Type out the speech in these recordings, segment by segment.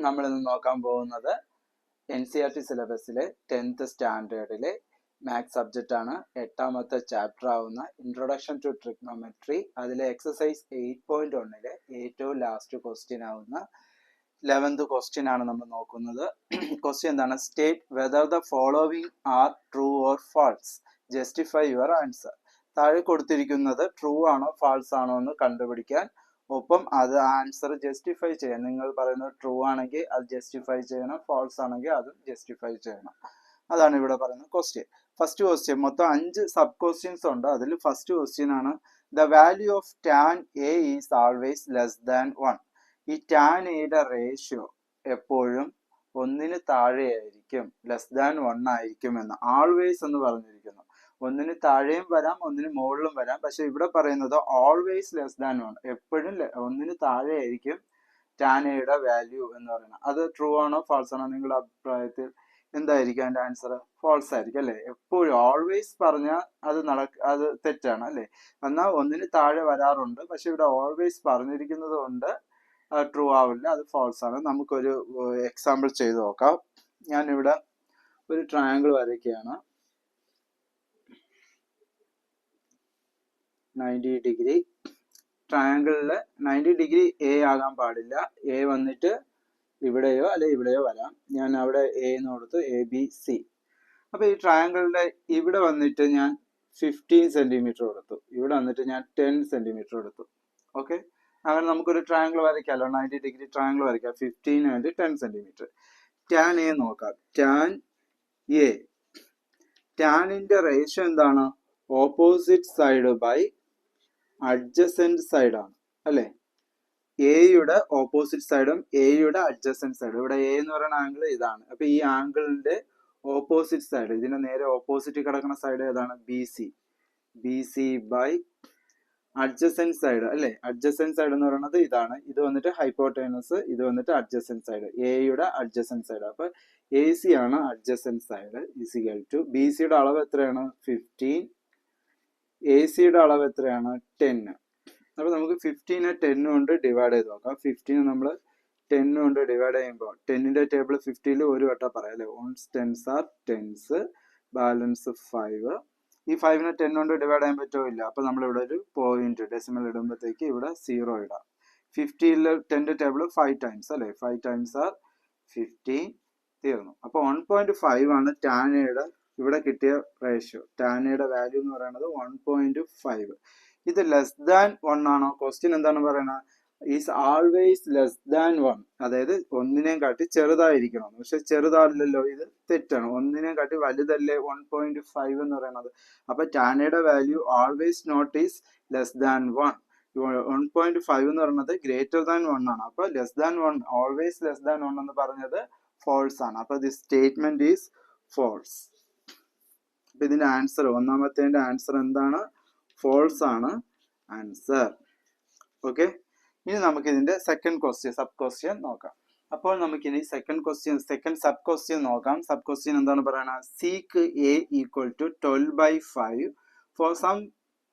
നമ്മൾ ഇന്ന് നോക്കാൻ പോകുന്നത് NCERT സിലബസിലെ 10th സ്റ്റാൻഡേർഡിലെ മാത്സ് സബ്ജക്റ്റ് ആണ്. 8ാമത്തെ ചാപ്റ്റർ ആവുന്ന ഇൻട്രൊഡക്ഷൻ ടു ട്രിഗ്നോമെട്രി. അതിലെ എക്സസൈസ് 8.1-ലെ ഏറ്റവും ലാസ്റ്റ് ക്വസ്റ്റ്യൻ ആവുന്ന 11th ക്വസ്റ്റ്യൻ ആണ് നമ്മൾ നോക്കുന്നത്. ക്വസ്റ്റ്യൻ എന്താണ്? State whether the following are true or false, justify your answer. താഴെ കൊടുത്തിരിക്കുന്നത് ട്രൂ ആണോ ഫാൾസ് ആണോ എന്ന് കണ്ടുപിടിക്കാൻ, ഒപ്പം അത് ആൻസർ ജസ്റ്റിഫൈ ചെയ്യാൻ. നിങ്ങൾ പറയുന്നത് ട്രൂ ആണെങ്കിൽ അത് ജസ്റ്റിഫൈ ചെയ്യണം, ഫാൾസ് ആണെങ്കിൽ അതും ജസ്റ്റിഫൈ ചെയ്യണം. അതാണ് ഇവിടെ പറയുന്ന ക്വസ്റ്റ്യൻ. ഫസ്റ്റ് ക്വസ്റ്റ്യൻ, മൊത്തം 5 സബ് ക്വസ്റ്റ്യൻസ് ഉണ്ട്. അതിൽ ഫസ്റ്റ് ക്വസ്റ്റ്യൻ ആണ്, the value of tan A is always less than 1. ഈ ടാൻ എയുടെ റേഷ്യോ എപ്പോഴും 1-ന് താഴെയായിരിക്കും, ലെസ് ദാൻ 1 ആയിരിക്കും എന്ന് ആൾവേസ് എന്ന് പറഞ്ഞിരിക്കുന്നു. 1-ന് താഴെയും വരാം, 1-ന് മുകളിലും വരാം. പക്ഷെ ഇവിടെ പറയുന്നത് ഓൾവേസ് ലെസ് ദാൻ 1, എപ്പോഴും 1-ന് താഴെ ആയിരിക്കും ടാൻ എയുടെ വാല്യൂ എന്ന് പറയുന്നത്. അത് ട്രൂ ആണോ ഫാൾസ് ആണോ? നിങ്ങളുടെ അഭിപ്രായത്തിൽ എന്തായിരിക്കും അതിന്റെ ആൻസർ? ഫാൾസ് ആയിരിക്കും അല്ലേ? എപ്പോഴും ഓൾവേസ് പറഞ്ഞാൽ അത് തെറ്റാണ് അല്ലേ? എന്നാൽ 1-ന് താഴെ വരാറുണ്ട്, പക്ഷെ ഇവിടെ ഓൾവേസ് പറഞ്ഞിരിക്കുന്നത് കൊണ്ട് ട്രൂ ആവില്ല, അത് ഫാൾസ് ആണ്. നമുക്കൊരു എക്സാമ്പിൾ ചെയ്ത് നോക്കാം. ഞാനിവിടെ ഒരു ട്രയാങ്കിൾ വരയ്ക്കുകയാണ്. 90 ഡിഗ്രി ട്രയാങ്കിളില് 90 ഡിഗ്രി എ ആകാൻ പാടില്ല. എ വന്നിട്ട് ഇവിടെയോ അല്ലെ ഇവിടെയോ വരാം. ഞാൻ അവിടെ എ എന്ന് കൊടുത്തു, ABC. അപ്പൊ ഈ ട്രയാങ്കിളിന്റെ ഇവിടെ വന്നിട്ട് ഞാൻ 15 സെന്റിമീറ്റർ കൊടുത്തു, ഇവിടെ വന്നിട്ട് ഞാൻ 10 സെന്റിമീറ്റർ കൊടുത്തു. ഓക്കെ, അങ്ങനെ നമുക്കൊരു ട്രയാങ്കിൾ വരയ്ക്കാമല്ലോ. 90 ഡിഗ്രി ട്രയാങ്കിൾ വരയ്ക്കാം. 15 ആൻഡ് 10 സെന്റിമീറ്റർ. ടാൻ എ നോക്കാം. ടാൻ എ, ടാനിന്റെ റേഷ്യോ എന്താണ്? Opposite side by adjacent side ആണ് അല്ലെ? എയുടെ ഓപ്പോസിറ്റ് സൈഡും എയുടെ അഡ്ജസെന്റ് സൈഡും. ഇവിടെ എ എന്ന് പറയുന്ന ആംഗിൾ ഇതാണ്. അപ്പൊ ഈ ആംഗിളിന്റെ ഓപ്പോസിറ്റ് സൈഡ്, ഇതിന്റെ നേരെ ഓപ്പോസിറ്റ് കിടക്കുന്ന സൈഡ് ഏതാണ്? BC ബൈ അഡ്ജസെന്റ് സൈഡ് അല്ലെ? അഡ്ജസെന്റ് സൈഡ് എന്ന് പറയുന്നത് ഇതാണ്. ഇത് വന്നിട്ട് ഹൈപ്പോട്ടേനസ്, ഇത് വന്നിട്ട് അഡ്ജസെന്റ് സൈഡ്, എയുടെ അഡ്ജസെന്റ് സൈഡ്. അപ്പൊ AC ആണ് അഡ്ജസെന്റ് സൈഡ്. ഈസിക്കൽ ടു BCയുടെ അളവ് എത്രയാണ്? 15. AC-യുടെ അളവ് എത്രയാണ്? 10. അപ്പൊ നമുക്ക് 15-നെ 10 കൊണ്ട് ഡിവൈഡ് ചെയ്ത് നോക്കാം. 15 നമ്മൾ 10 കൊണ്ട് ഡിവൈഡ് ചെയ്യുമ്പോൾ 10-ന്റെ ടേബിൾ 50-ൽ ഒരു വട്ടം പറയാം അല്ലെ? 1s 10s are 10s, balance 5. ഈ 5-നെ 10 കൊണ്ട് ഡിവൈഡ് ചെയ്യാൻ പറ്റുമോ? ഇല്ല. അപ്പൊ നമ്മൾ ഇവിടെ ഒരു പോയിന്റ് ഡെസിമൽ ഇടുമ്പോഴത്തേക്ക് ഇവിടെ 0 ഇടാം. 50-ൽ 10-ന്റെ ടേബിൾ 5 ടൈംസ് അല്ലെ? 5 ടൈംസ് ആർ 15. തീർന്നു. അപ്പൊ 1.5 ആണ് ടാനയുടെ ഇവിടെ കിട്ടിയ റേഷ്യോ. ടാനയുടെ വാല്യൂ എന്ന് പറയുന്നത് 1.5. ഇത് ലെസ് ദാൻ 1 ആണോ? ക്വസ്റ്റ്യൻ എന്താണ് പറയുന്നത്? ഈസ് ആൾവേസ് ലെസ് ദാൻ 1, അതായത് 1-നെ കാട്ടി ചെറുതായിരിക്കണം. പക്ഷെ ചെറുതല്ലല്ലോ, ഇത് തെറ്റാണ്. 1-നെ കാട്ടി വലുതല്ലേ 1.5 എന്ന് പറയുന്നത്. അപ്പൊ ടാനയുടെ value always not is less than 1. 1.5 എന്ന് പറയുന്നത് ഗ്രേറ്റർ ദാൻ 1 ആണ്. അപ്പൊ less than 1, always less than 1 എന്ന് പറഞ്ഞത് ഫോൾസ് ആണ്. അപ്പൊ ദിസ് സ്റ്റേറ്റ്മെന്റ് ഈസ് ഫോൾസ്. അപ്പൊ ഇതിന്റെ ആൻസർ, ഒന്നാമത്തേന്റെ ആൻസർ എന്താണ്? ഫോൾസ് ആണ് ആൻസർ. ഓക്കെ, ഇനി നമുക്ക് ഇതിന്റെ സെക്കൻഡ് ക്വസ്റ്റ്യൻ, സബ് ക്വസ്റ്റ്യൻ നോക്കാം. അപ്പോൾ നമുക്കിനി സെക്കൻഡ് സബ് ക്വസ്റ്റ്യൻ നോക്കാം. സബ് ക്വസ്റ്റ്യൻ എന്താണ് പറയുന്നത്? Sec A equal to 12/5 for some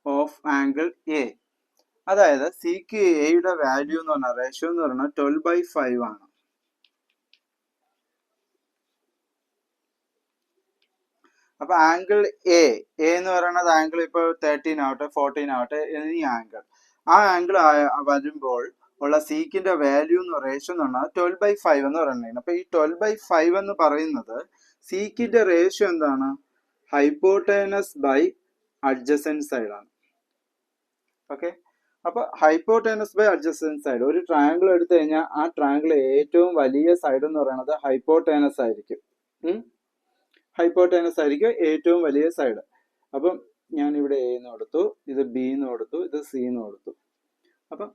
of angle A. അതായത് സീക്ക് എയുടെ വാല്യൂ എന്ന് പറഞ്ഞാൽ, റേഷ്യോ എന്ന് പറഞ്ഞാൽ 12/5 ആണ്. അപ്പൊ ആംഗിൾ എ എന്ന് പറയുന്നത് ആംഗിൾ ഇപ്പോൾ 13 ആവട്ടെ 14 ആവട്ടെ, എനി ആംഗിൾ, ആ ആംഗിൾ വരുമ്പോൾ ഉള്ള സീക്കിന്റെ വാല്യൂ എന്ന് റേഷ്യോ എന്ന് പറഞ്ഞാൽ 12/5 എന്ന് പറയുന്നത്. അപ്പൊ ഈ 12/5 എന്ന് പറയുന്നത് സീക്കിന്റെ റേഷ്യോ എന്താണ്? ഹൈപ്പോട്ടേനസ് ബൈ അഡ്ജസെന്റ് സൈഡ് ആണ്. ഓക്കെ, അപ്പൊ ഹൈപ്പോട്ടേനസ് ബൈ അഡ്ജസെന്റ് സൈഡ്, ഒരു ട്രയാങ്കിൾ എടുത്തു കഴിഞ്ഞാൽ ആ ട്രയാങ്കിൾ ഏറ്റവും വലിയ സൈഡ് എന്ന് പറയുന്നത് ഹൈപ്പോട്ടേനസ് ആയിരിക്കും. ഹൈപ്പോട്ടേനസ് ആയിരിക്കും ഏറ്റവും വലിയ സൈഡ്. അപ്പം ഞാൻ ഇവിടെ A എന്ന് കൊടുത്തു, ഇത് B എന്ന് കൊടുത്തു, ഇത് C എന്ന് കൊടുത്തു. അപ്പം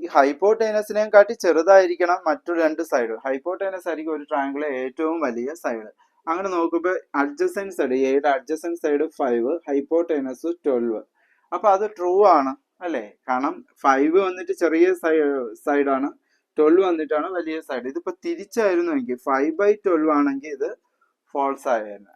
ഈ ഹൈപ്പോട്ടേനസിനെ കാട്ടി ചെറുതായിരിക്കണം മറ്റു രണ്ട് സൈഡ്. ഹൈപ്പോട്ടേനസ് ആയിരിക്കും ഒരു ട്രയാങ്കിളിലെ ഏറ്റവും വലിയ സൈഡ്. അങ്ങനെ നോക്കുമ്പോൾ അഡ്ജസെന്റ് സൈഡ്, എയുടെ അഡ്ജസെന്റ് സൈഡ് 5, ഹൈപ്പോട്ടേനസ് 12. അപ്പൊ അത് ട്രൂ ആണ് അല്ലേ? കാരണം 5 വന്നിട്ട് ചെറിയ സൈഡാണ്, 12 വന്നിട്ടാണ് വലിയ സൈഡ്. ഇതിപ്പോ തിരിച്ചായിരുന്നു എങ്കിൽ 5/12 ആണെങ്കിൽ ഇത് ഫോൾസ് ആയിരുന്നു.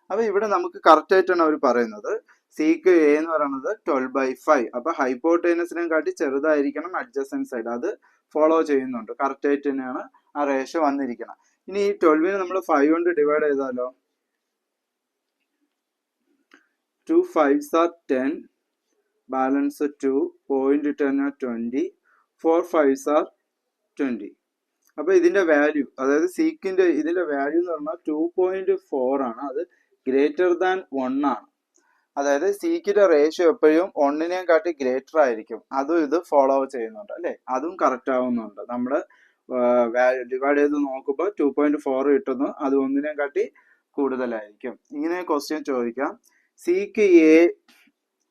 അപ്പൊ ഇവിടെ നമുക്ക് കറക്റ്റ് ആയിട്ടാണ് അവർ പറയുന്നത്. സീക്ക് A എന്ന് പറയുന്നത് 12/5. അപ്പൊ ഹൈപ്പോട്ടേനസിനെ കാട്ടി ചെറുതായിരിക്കണം അഡ്ജസെന്റ് സൈഡ്. അത് ഫോളോ ചെയ്യുന്നുണ്ട്, കറക്റ്റ് ആയിട്ട് തന്നെയാണ് ആ റേഷ്യോ വന്നിരിക്കണം. ഇനി ഈ 12നെ നമ്മൾ 5 കൊണ്ട് ഡിവൈഡ് ചെയ്താലോ, 2 5s are 10, balance 2, 0.10 are 20, 4 5s are 20. അപ്പൊ ഇതിന്റെ വാല്യൂ, അതായത് സീക്കിന്റെ ഇതിന്റെ വാല്യൂ എന്ന് പറഞ്ഞാൽ 2.4 ആണ്. അത് ഗ്രേറ്റർ ദാൻ 1 ആണ്. അതായത് സീക്കിന്റെ റേഷ്യോ എപ്പോഴും 1നെയും കാട്ടി ഗ്രേറ്റർ ആയിരിക്കും. അതും ഇത് ഫോളോ ചെയ്യുന്നുണ്ട് അല്ലെ, അതും കറക്റ്റ് ആവുന്നുണ്ട്. നമ്മൾ ഡിവൈഡ് ചെയ്ത് നോക്കുമ്പോൾ 2.4 കിട്ടുന്നു, അത് 1നെയും കാട്ടി കൂടുതലായിരിക്കും. ഇങ്ങനെ ക്വസ്റ്റ്യൻ ചോദിക്കാം. സീക്ക് എ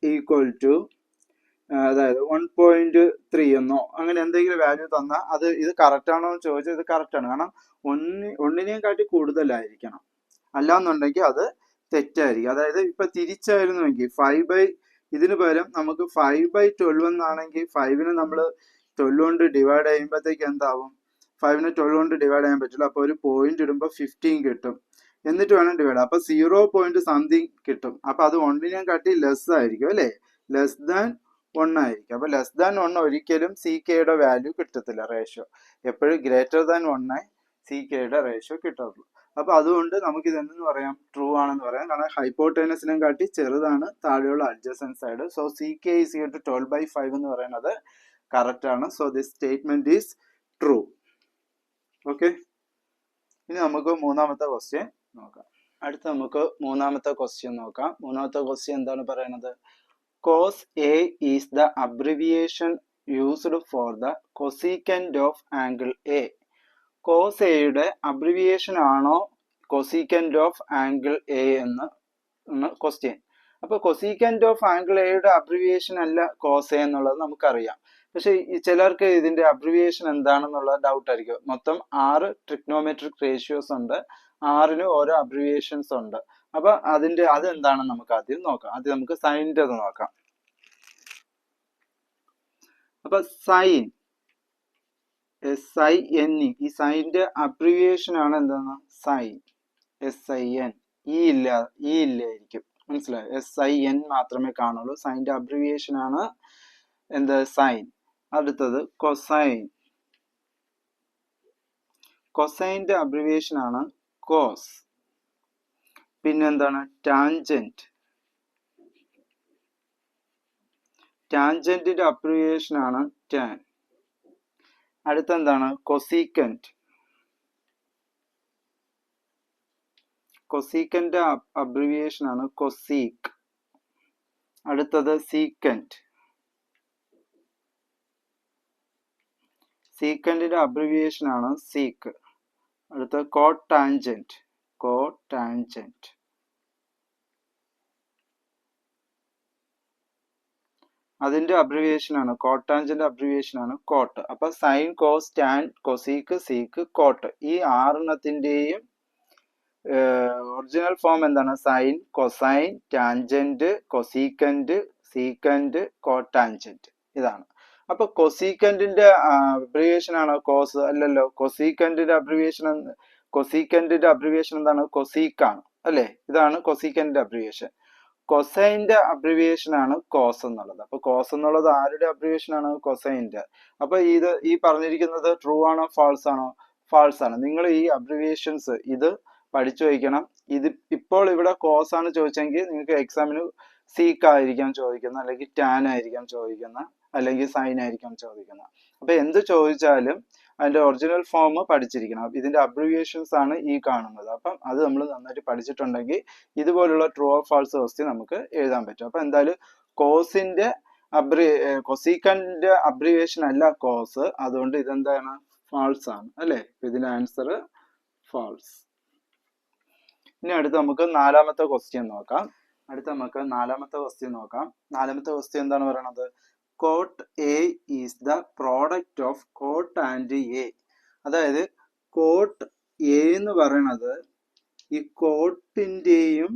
ഈക്വൽ ടു അതായത് 1.3 എന്നോ അങ്ങനെ എന്തെങ്കിലും വാല്യൂ തന്നാൽ അത് ഇത് കറക്റ്റ് ആണോ എന്ന് ചോദിച്ചാൽ ഇത് കറക്റ്റ് ആണ്. കാരണം 1നെയും കാട്ടി കൂടുതലായിരിക്കണം, അല്ലാന്നുണ്ടെങ്കിൽ അത് തെറ്റായിരിക്കും. അതായത് ഇപ്പൊ തിരിച്ചായിരുന്നുവെങ്കിൽ ഇതിന് പകരം നമുക്ക് 5/12 എന്നാണെങ്കിൽ 5നെ നമ്മൾ 12 കൊണ്ട് ഡിവൈഡ് ചെയ്യുമ്പോഴത്തേക്ക് എന്താവും, 5നെ 12 കൊണ്ട് ഡിവൈഡ് ചെയ്യാൻ പറ്റില്ല. അപ്പൊ ഒരു പോയിന്റ് ഇടുമ്പോൾ 15 കിട്ടും, എന്നിട്ട് വേണം ഡിവൈഡ്. അപ്പൊ 0. സംതിങ് കിട്ടും. അപ്പൊ അത് 1നെയും കാട്ടി ലെസ് ആയിരിക്കും അല്ലെ, ലെസ് ദാൻ 1 ആയിരിക്കും. അപ്പൊ ലെസ് ദാൻ 1 ഒരിക്കലും സി കെയുടെ വാല്യൂ കിട്ടത്തില്ല, റേഷ്യോ എപ്പോഴും ഗ്രേറ്റർ ദാൻ 1 സി കെയുടെ റേഷ്യോ കിട്ടുള്ളൂ. അപ്പൊ അതുകൊണ്ട് നമുക്ക് ഇതെന്തെന്ന് പറയാം, ട്രൂ ആണെന്ന് പറയാം. കാരണം ഹൈപ്പോട്ടേനസിനെ കാട്ടി ചെറുതാണ് താഴെയുള്ള adjacent side. So sec is equal to 12/5 എന്ന് പറയുന്നത് കറക്റ്റ് ആണ്. So this statement is true. Okay, ഇനി നമുക്ക് മൂന്നാമത്തെ ക്വസ്റ്റ്യൻ നോക്കാം. അടുത്ത നമുക്ക് മൂന്നാമത്തെ ക്വസ്റ്റ്യൻ നോക്കാം. മൂന്നാമത്തെ ക്വസ്റ്റ്യൻ എന്താണ് പറയുന്നത്, cos A is the abbreviation used for the cosecant of angle A. cos A യുടെ അബ്രിവിയേഷൻ ആണോ cosecant of angle A എന്ന് ക്വസ്റ്റ്യൻ. അപ്പൊ cosecant of angle A യുടെ അബ്രിവിയേഷൻ അല്ല cos A എന്നുള്ളത് നമുക്കറിയാം. പക്ഷെ ചിലർക്ക് ഇതിന്റെ അബ്രിവിയേഷൻ എന്താണെന്നുള്ള ഡൗട്ട് ആയിരിക്കും. മൊത്തം 6 ട്രിഗ്നോമെട്രിക് റേഷ്യോസ് ഉണ്ട്, 6ന് ഓരോ അബ്രിവിയേഷൻസ് ഉണ്ട്. അപ്പൊ അതെന്താണെന്ന് നമുക്ക് ആദ്യം നോക്കാം. ആദ്യം നമുക്ക് സൈനിന്റെ നോക്കാം. അപ്പൊ സൈൻ, SIN, ഈ സൈനിന്റെ അബ്രിവിയേഷൻ ആണ് എന്താണ്, സൈൻ, SIN. ഇ ഇല്ലായിരിക്കും, മനസ്സിലായോ, SIN മാത്രമേ കാണുള്ളൂ. സൈനിന്റെ അബ്രിവിയേഷൻ ആണ് എന്ത്, സൈൻ. അടുത്തത് കൊസൈൻ, കൊസൈന്റെ അബ്രിവിയേഷൻ ആണ് കോസ്. പിന്നെന്താണ് ടാൻജന്റ്, ടാൻജന്റിന്റെ അബ്രിവിയേഷൻ ആണ് ടാൻ. അടുത്തെന്താണ് കൊസീക്കന്റ്, കൊസീക്കന്റെ അബ്രിവിയേഷൻ ആണ് കൊസീക്ക്. അടുത്തത് സീക്കന്റ്, സീക്കന്റിന്റെ അബ്രിവിയേഷൻ ആണ് സീക്ക്. അടുത്ത കോടാൻജന്റ്, കോടാൻജന്റ്. അതിന്റെ അബ്രിവിയേഷൻ ആണ് കോട്ടാൻജന്റ്, അബ്രിവിയേഷൻ ആണ് കോട്ട്. അപ്പൊ sine, cos, tan, cosec, sec, cot. ഈ 6 ഒറിജിനൽ ഫോം എന്താണ്, sine, cosine, tangent, cosecant, secant, cotangent. ഇതാണ്. അപ്പൊ കൊസീക്കന്റിന്റെ അബ്രിവിയേഷൻ ആണോ കോസ്, അല്ലല്ലോ. കൊസീക്കന്റിന്റെ അബ്രിവിയേഷൻ എന്താണ്, കൊസീക്കാണ് അല്ലെ. ഇതാണ് കൊസീക്കന്റിന്റെ അബ്രിവിയേഷൻ. കൊസൈന്റെ അബ്രിവിയേഷൻ ആണ് കോസ് എന്നുള്ളത്. അപ്പൊ കോസ് എന്നുള്ളത് ആരുടെ അബ്രിവിയേഷൻ ആണ്, കൊസൈന്റെ. അപ്പൊ ഈ പറഞ്ഞിരിക്കുന്നത് ട്രൂ ആണോ ഫാൾസ് ആണോ, ഫാൾസ് ആണ്. നിങ്ങൾ ഈ അബ്രിവിയേഷൻസ് ഇത് പഠിച്ചു വയ്ക്കണം. ഇത് ഇപ്പോൾ ഇവിടെ കോസ് ആണ് ചോദിച്ചെങ്കിൽ നിങ്ങൾക്ക് എക്സാമിന് സീക്ക് ആയിരിക്കാം ചോദിക്കുന്നത്, അല്ലെങ്കിൽ ടാൻ ആയിരിക്കാം ചോദിക്കുന്നത്, അല്ലെങ്കിൽ സൈൻ ആയിരിക്കാം ചോദിക്കുന്നത്. അപ്പൊ എന്ത് ചോദിച്ചാലും അതിന്റെ ഒറിജിനൽ ഫോം പഠിച്ചിരിക്കണം. ഇതിന്റെ അബ്രിവിയേഷൻസ് ആണ് ഈ കാണുന്നത്. അപ്പം അത് നമ്മൾ നന്നായിട്ട് പഠിച്ചിട്ടുണ്ടെങ്കിൽ ഇതുപോലുള്ള ട്രൂ ഓർ ഫാൾസ് ക്വസ്റ്റ്യൻ നമുക്ക് എഴുതാൻ പറ്റും. അപ്പൊ എന്തായാലും കൊസീക്കന്റെ അബ്രിവിയേഷൻ അല്ല കോസ്, അതുകൊണ്ട് ഇതെന്താണ്, ഫാൾസ് ആണ് അല്ലെ. ഇതിന്റെ ആൻസർ ഫാൾസ്. ഇനി അടുത്ത് നമുക്ക് നാലാമത്തെ ക്വസ്റ്റ്യൻ നോക്കാം. നാലാമത്തെ ക്വസ്റ്റ്യൻ എന്താണ് പറയണത്, cot A is the product of cot and A. അതായത് കോട്ട് എ എന്ന് പറയണത് ഈ കോട്ടിന്റെയും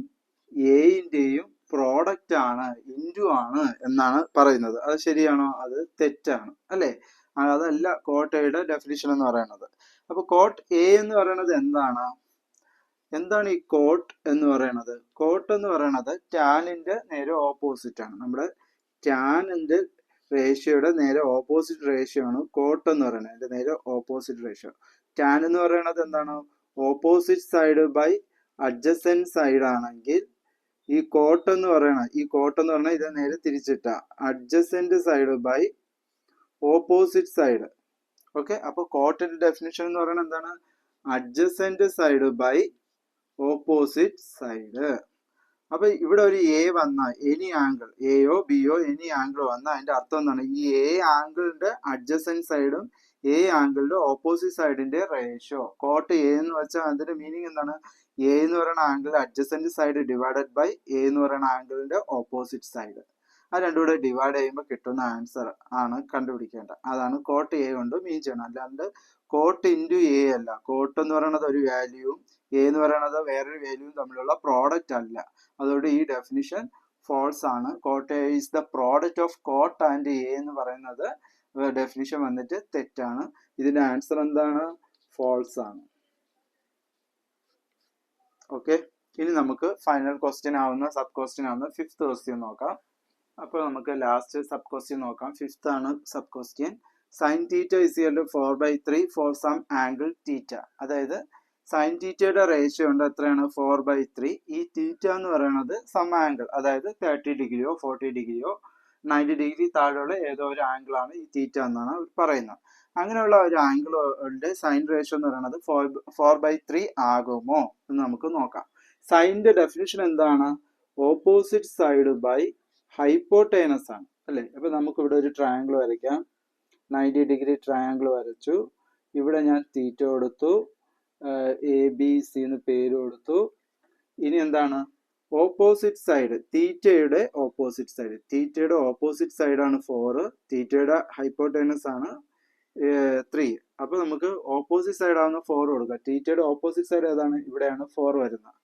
എയുടെയും പ്രോഡക്റ്റ് ആണ്, ഇൻറ്റു ആണ് എന്നാണ് പറയുന്നത്. അത് ശരിയാണോ, അത് തെറ്റാണ് അല്ലെ. അതല്ല കോട്ട് എയുടെ ഡെഫിനിഷൻ എന്ന് പറയുന്നത്. അപ്പൊ കോട്ട് എ എന്ന് പറയുന്നത് എന്താണ് ഈ കോട്ട് എന്ന് പറയുന്നത്. കോട്ട് എന്ന് പറയുന്നത് ടാനിന്റെ നേരെ ഓപ്പോസിറ്റ് ആണ്. നമ്മുടെ ടാനിന്റെ റേഷ്യോയുടെ നേരെ ഓപ്പോസിറ്റ് റേഷ്യോ ആണ് കോട്ട് എന്ന് പറയുന്നത്. അതിന്റെ നേരെ ഓപ്പോസിറ്റ് റേഷ്യോ. ടാൻ എന്ന് പറയുന്നത് എന്താണ്? Opposite side by adjacent side ആണെങ്കിൽ ഈ കോട്ട് എന്ന് പറഞ്ഞാൽ ഇത് നേരെ തിരിച്ചിട്ട adjacent side by opposite side. Okay, അപ്പൊ കോട്ടിന്റെ ഡെഫിനിഷൻ എന്ന് പറയുന്നത് എന്താണ്? Adjacent side by opposite side. അപ്പൊ ഇവിടെ ഒരു എ വന്നാൽ എനി ആംഗിൾ, എയോ ബിയോ എനി ആംഗിൾ വന്നാൽ അതിന്റെ അർത്ഥം എന്താണ്? ഈ എ ആംഗിളിന്റെ അഡ്ജസെന്റ് സൈഡും എ ആംഗിളിന്റെ ഓപ്പോസിറ്റ് സൈഡിന്റെ റേഷ്യോ. കോട്ട് എ എന്ന് വെച്ചാൽ അതിന്റെ മീനിങ് എന്താണ്? എ എന്ന് പറയുന്ന angle adjacent side divided by A എന്ന് പറയുന്ന ആംഗിളിന്റെ ഓപ്പോസിറ്റ് സൈഡ്. ആ രണ്ടും കൂടെ ഡിവൈഡ് ചെയ്യുമ്പോൾ കിട്ടുന്ന ആൻസർ ആണ് കണ്ടുപിടിക്കേണ്ടത്. അതാണ് കോട്ട് എ കൊണ്ട് മീൻ ചെയ്യണം. അല്ലാണ്ട് കോട്ട് ഇൻറ്റു എ അല്ല. കോട്ട് എന്ന് പറയുന്നത് ഒരു വാല്യൂവും എ എന്ന് പറയുന്നത് വേറൊരു വാല്യൂവും തമ്മിലുള്ള പ്രോഡക്റ്റ് അല്ല. അതുകൊണ്ട് ഈ ഡെഫിനിഷൻ ഫോൾസ് ആണ്. Cot A is the product of cot and A എന്ന് പറയുന്നത് ഡെഫിനിഷൻ വന്നിട്ട് തെറ്റാണ്. ഇതിന്റെ ആൻസർ എന്താണ്? ഫോൾസ് ആണ്. ഓക്കെ, ഇനി നമുക്ക് ഫൈനൽ ക്വസ്റ്റ്യൻ ആവുന്ന സബ് ക്വസ്റ്റ്യൻ ആവുന്ന ഫിഫ്ത്ത് ക്വസ്റ്റ്യൻ നോക്കാം. അപ്പോൾ നമുക്ക് ലാസ്റ്റ് സബ് ക്വസ്റ്റ്യൻ നോക്കാം. ഫിഫ്ത്ത് ആണ് sub question. Sine theta is equal to 4/3 for some angle theta. അതായത് സൈൻ തീറ്റയുടെ റേഷ്യോ ഉണ്ട് എത്രയാണ്? 4/3. ഈ തീറ്റ എന്ന് പറയുന്നത് സം ആംഗിൾ, അതായത് 30 ഡിഗ്രിയോ 40 ഡിഗ്രിയോ 90 ഡിഗ്രി താഴെയുള്ള ഏതോ ഒരു ആംഗിൾ ആണ് ഈ തീറ്റ എന്നാണ് അവർ പറയുന്നത്. അങ്ങനെയുള്ള ഒരു ആംഗിളിന്റെ സൈൻ റേഷ്യോ എന്ന് പറയുന്നത് 4/3 ആകുമോ എന്ന് നമുക്ക് നോക്കാം. സൈനിന്റെ ഡെഫിനിഷൻ എന്താണ്? ഓപ്പോസിറ്റ് സൈഡ് ബൈ ഹൈപ്പോട്ടേനസ് ആണ് അല്ലേ? അപ്പൊ നമുക്ക് ഇവിടെ ഒരു ട്രയാങ്കിൾ വരയ്ക്കാം. 90 ഡിഗ്രി ട്രയാങ്കിൾ വരച്ചു. ഇവിടെ ഞാൻ തീറ്റ കൊടുത്തു, ABC എന്ന് പേര് കൊടുത്തു. ഇനി എന്താണ്? ഓപ്പോസിറ്റ് സൈഡ്, തീറ്റയുടെ ഓപ്പോസിറ്റ് സൈഡാണ് 4, തീറ്റയുടെ ഹൈപ്പോട്ടേനസ് ആണ് 3. അപ്പൊ നമുക്ക് ഓപ്പോസിറ്റ് സൈഡ് ആവുന്ന 4 കൊടുക്കുക. തീറ്റയുടെ ഓപ്പോസിറ്റ് സൈഡ് ഏതാണ്? ഇവിടെയാണ് 4 വരുന്നത്.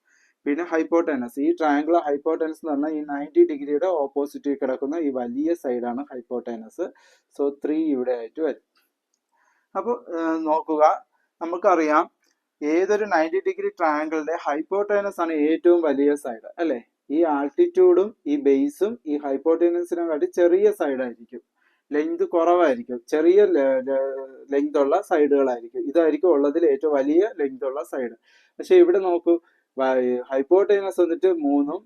പിന്നെ ഹൈപ്പോട്ടേനസ്, ഈ ട്രയാങ്കിൾ ഹൈപ്പോട്ടേനസ് എന്ന് പറഞ്ഞാൽ ഈ 90 ഡിഗ്രിയുടെ ഓപ്പോസിറ്റ് കിടക്കുന്ന ഈ വലിയ സൈഡാണ് ഹൈപ്പോട്ടേനസ്. സോ 3 ഇവിടെ ആയിട്ട് വരും. അപ്പോൾ നോക്കുക, നമുക്കറിയാം ഏതൊരു 90 ഡിഗ്രി ട്രയാങ്കിളിന്റെ ഹൈപ്പോട്ടേനസ് ആണ് ഏറ്റവും വലിയ സൈഡ് അല്ലെ? ഈ ആൾട്ടിറ്റ്യൂഡും ഈ ബേസും ഈ ഹൈപ്പോട്ടേനസിനെക്കാട്ടി ചെറിയ സൈഡായിരിക്കും, ലെങ്ത് കുറവായിരിക്കും, ചെറിയ ലെങ്ത് ഉള്ള സൈഡുകളായിരിക്കും. ഇതായിരിക്കും ഉള്ളതിൽ ഏറ്റവും വലിയ ലെങ്ത് ഉള്ള സൈഡ്. പക്ഷെ ഇവിടെ നോക്കൂ, ഹൈപ്പോട്ടേനസ് വന്നിട്ട് 3ഉം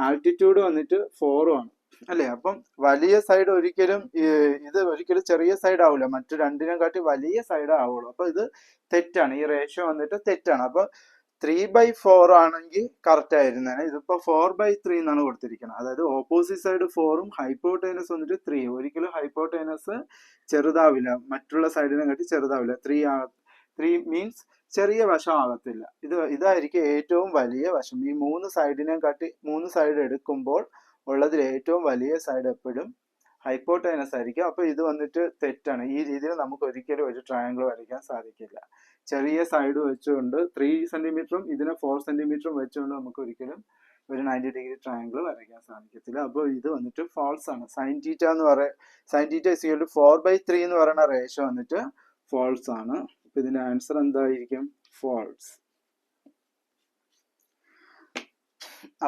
ആൾട്ടിറ്റ്യൂഡ് വന്നിട്ട് 4ഉം ആണ് അല്ലെ? അപ്പം വലിയ സൈഡ് ഒരിക്കലും ഇത് ഒരിക്കലും ചെറിയ സൈഡ് ആവില്ല, മറ്റു രണ്ടിനെ കാട്ടി വലിയ സൈഡ് ആവുള്ളൂ. അപ്പൊ ഇത് തെറ്റാണ്, ഈ റേഷ്യോ വന്നിട്ട് തെറ്റാണ്. അപ്പൊ 3/4 ആണെങ്കിൽ കറക്റ്റ് ആയിരുന്നേനെ. ഇതിപ്പോ 4/3 എന്നാണ് കൊടുത്തിരിക്കുന്നത്. അതായത് ഓപ്പോസിറ്റ് സൈഡ് 4ഉം ഹൈപ്പോട്ടേനസ് വന്നിട്ട് 3. ഒരിക്കലും ഹൈപ്പോട്ടേനസ് ചെറുതാവില്ല, മറ്റുള്ള സൈഡിനെ കാട്ടി ചെറുതാവില്ല. 3 മീൻസ് ചെറിയ വശം ആകത്തില്ല. ഇതായിരിക്കും ഏറ്റവും വലിയ വശം. ഈ 3 സൈഡിനെ കാട്ടി 3 സൈഡ് എടുക്കുമ്പോൾ ഉള്ളതിൽ ഏറ്റവും വലിയ സൈഡ് എപ്പോഴും ഹൈപ്പോട്ടേനസ് ആയിരിക്കും. അപ്പൊ ഇത് വന്നിട്ട് തെറ്റാണ്. ഈ രീതിയിൽ നമുക്ക് ഒരിക്കലും ഒരു ട്രയാങ്കിൾ വരയ്ക്കാൻ സാധിക്കില്ല. ചെറിയ സൈഡ് വെച്ചുകൊണ്ട് 3 സെന്റിമീറ്ററും ഇതിനെ 4 സെന്റിമീറ്ററും വെച്ചുകൊണ്ട് നമുക്ക് ഒരിക്കലും ഒരു 90 ഡിഗ്രി ട്രയാങ്കിൾ വരയ്ക്കാൻ സാധിക്കത്തില്ല. അപ്പോൾ ഇത് വന്നിട്ട് ഫോൾസ് ആണ്. Sine theta is equal to 4/3 എന്ന് പറയുന്ന റേഷ്യോ വന്നിട്ട് ഫോൾസ് ആണ്. അപ്പൊ ഇതിന്റെ ആൻസർ എന്തായിരിക്കും? ഫോൾസ്.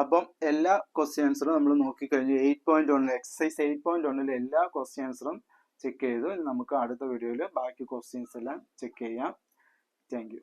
അപ്പം എല്ലാ ക്വസ്റ്റ്യൻസറും നമ്മൾ നോക്കിക്കഴിഞ്ഞു. 8.1 എക്സസൈസ് 8.1 എല്ലാ ക്വസ്റ്റ്യൻസറും ചെക്ക് ചെയ്തു. നമുക്ക് അടുത്ത വീഡിയോയിൽ ബാക്കി ക്വസ്റ്റ്യൻസ് എല്ലാം ചെക്ക് ചെയ്യാം. Thank you.